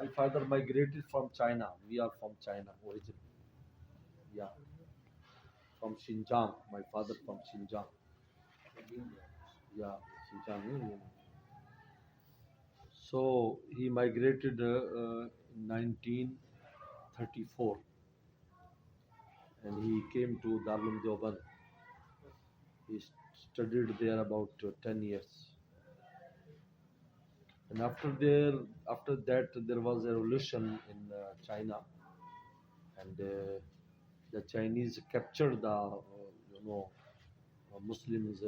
My father migrated from China. We are from China originally. Yeah, from Xinjiang. My father from Xinjiang. Yeah, Xinjiang. So he migrated in 1934, and he came to Darul Deoband. He studied there about 10 years. And after that, there was a revolution in China, and the Chinese captured the Muslims'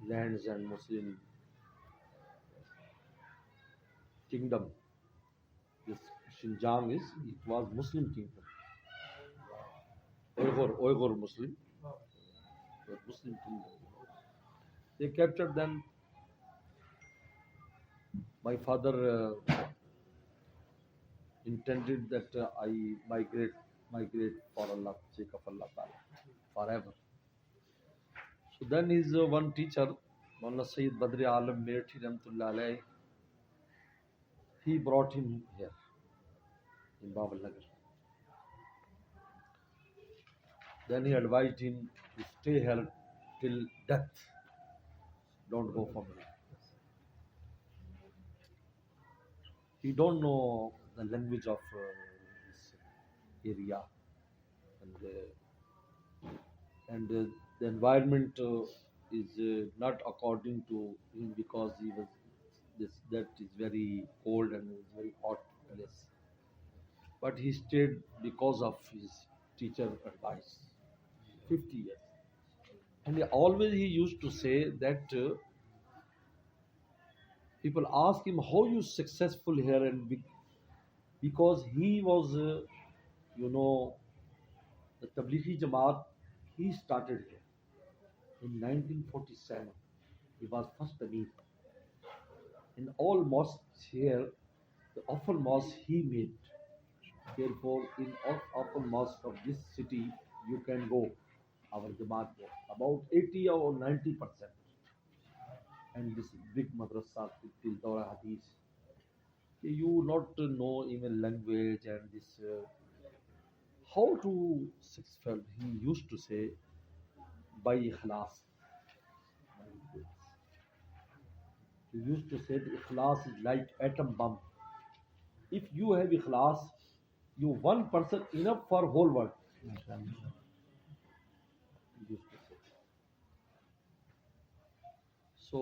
lands and Muslim kingdom. This Xinjiang was Muslim kingdom. Uyghur Muslim, but Muslim kingdom. They captured them. My father intended that I migrate for Allah, sake of Allah Ta'ala, forever. So then his one teacher, Maulana Sayyid Badri Alam Methi Rahmatullah Alayhi, he brought him here in Babal Nagar. Then he advised him to stay here till death. Don't go from here. He don't know the language of this area, and the environment is not according to him, because that is very cold and is very hot place. But he stayed because of his teacher advice. 50 years, and he used to say that. People ask him, how you successful here, and because he was, the Tablighi Jamaat, he started here in 1947. He was first Amir. In all mosques here, the often mosque he made. Therefore, in often mosque of this city, you can go, our Jamaat go, about 80 or 90%. And this big madrasa till hadith, you not know even language and this how to successful. He used to say, by ikhlas. He used to say that ikhlas is like atom bomb. If you have ikhlas, you one person enough for whole world. He used to say. So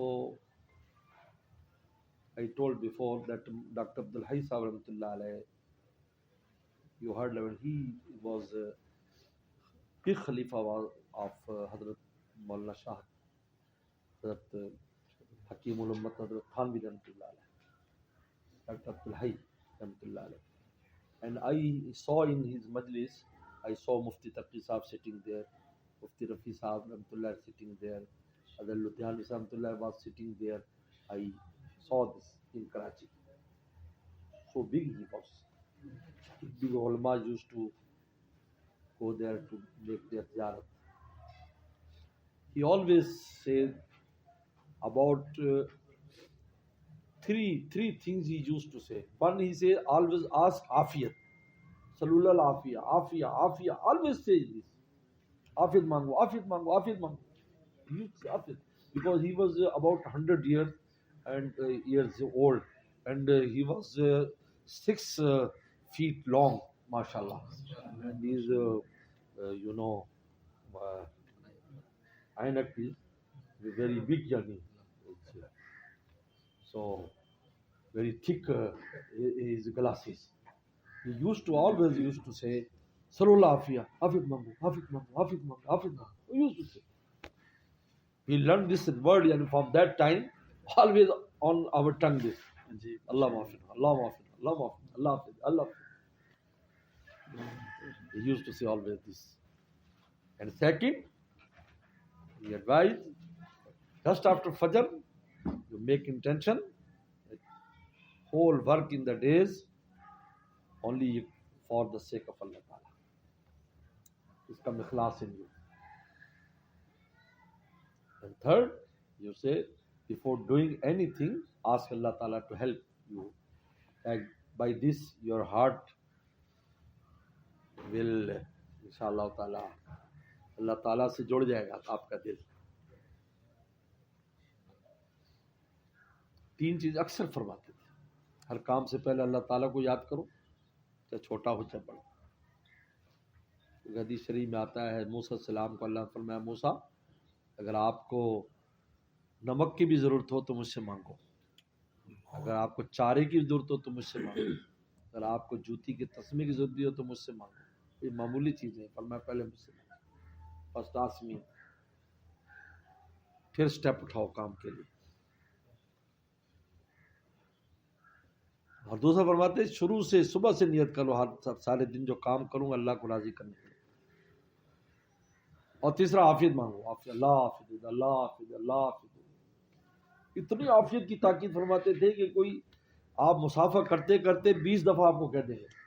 I told before that Dr. Abdul Hai Sahib Rahmatullah Alayhi, you heard when he was big Khalifa of Hazrat Maulana Shah, Hazrat Hakimul Ummat Hazrat Thanvi Rahmatullah Alayhi, Dr. Abdul Hai Rahmatullah Alayhi. And I saw in his majlis, I saw Mufti Taqi Sahib sitting there, Mufti Rafi Sahib Rahmatullah sitting there, Hazrat Ludhiani Rahmatullah was sitting there. I saw this in Karachi. So big he was. Big ulama used to go there to make their ziyarat. He always said about three things he used to say. One, he said, always ask afiyat. Salulal afiyah, afiyah, afiyah. Always says this. Afiyat mango, afiyat mango, afiyat mango. He used to say afiyat. Because he was about 100 years old, and he was 6 feet long, mashallah, and he's Ainak is very big journey, so very thick his glasses. He always used to say, Salullah afiyah, afiyat mango, afiyat mango, afiyat mango, afiyat mango. He used to say. We learned this word, and from that time, always on our tongue this. Allah Maafin, Allah Maafin, Allah Maafin, Allah Hafiz, Allah Hafiz. He used to say always this. And second, he advised, just after Fajr, you make intention, whole work in the days, only for the sake of Allah Ta'ala. It's come ikhlas in you. And third, you say, before doing anything, ask Allah Ta'ala to help you by this your heart will انشاءاللہ تعالیٰ اللہ تعالیٰ سے جڑ جائے گا آپ کا دل. 3 چیز اکثر فرماتے تھے, ہر کام سے پہلے اللہ تعالیٰ کو یاد کرو, چاہے چھوٹا ہو چاہے بڑا. حدیث شریف میں آتا ہے موسیٰ علیہ السلام کو اللہ نے فرمایا موسیٰ اگر آپ کو نمک کی بھی ضرورت ہو تو مجھ سے مانگو, اگر آپ کو چارے کی ضرورت ہو تو مجھ سے مانگو, اگر آپ کو جوتی کے تسمے کی ضرورت بھی ہو تو مجھ سے مانگو. یہ معمولی چیزیں فرمایا پہلے مجھ سے مانگو, فرسٹ آسک می, پھر سٹیپ اٹھاؤ کام کے لیے. اور دوسرا فرماتے ہیں شروع سے صبح سے نیت کرو ہر سارے دن جو کام کروں اللہ کو راضی کرنے کے لیے. اور تیسرا عافیت مانگو, عافیت, اللہ عافیت, اللہ عافیت, اللہ عافیت. اتنی عافیت کی تاکید فرماتے تھے کہ کوئی آپ مسافہ کرتے کرتے 20 دفعہ آپ کو کہہ دیں گے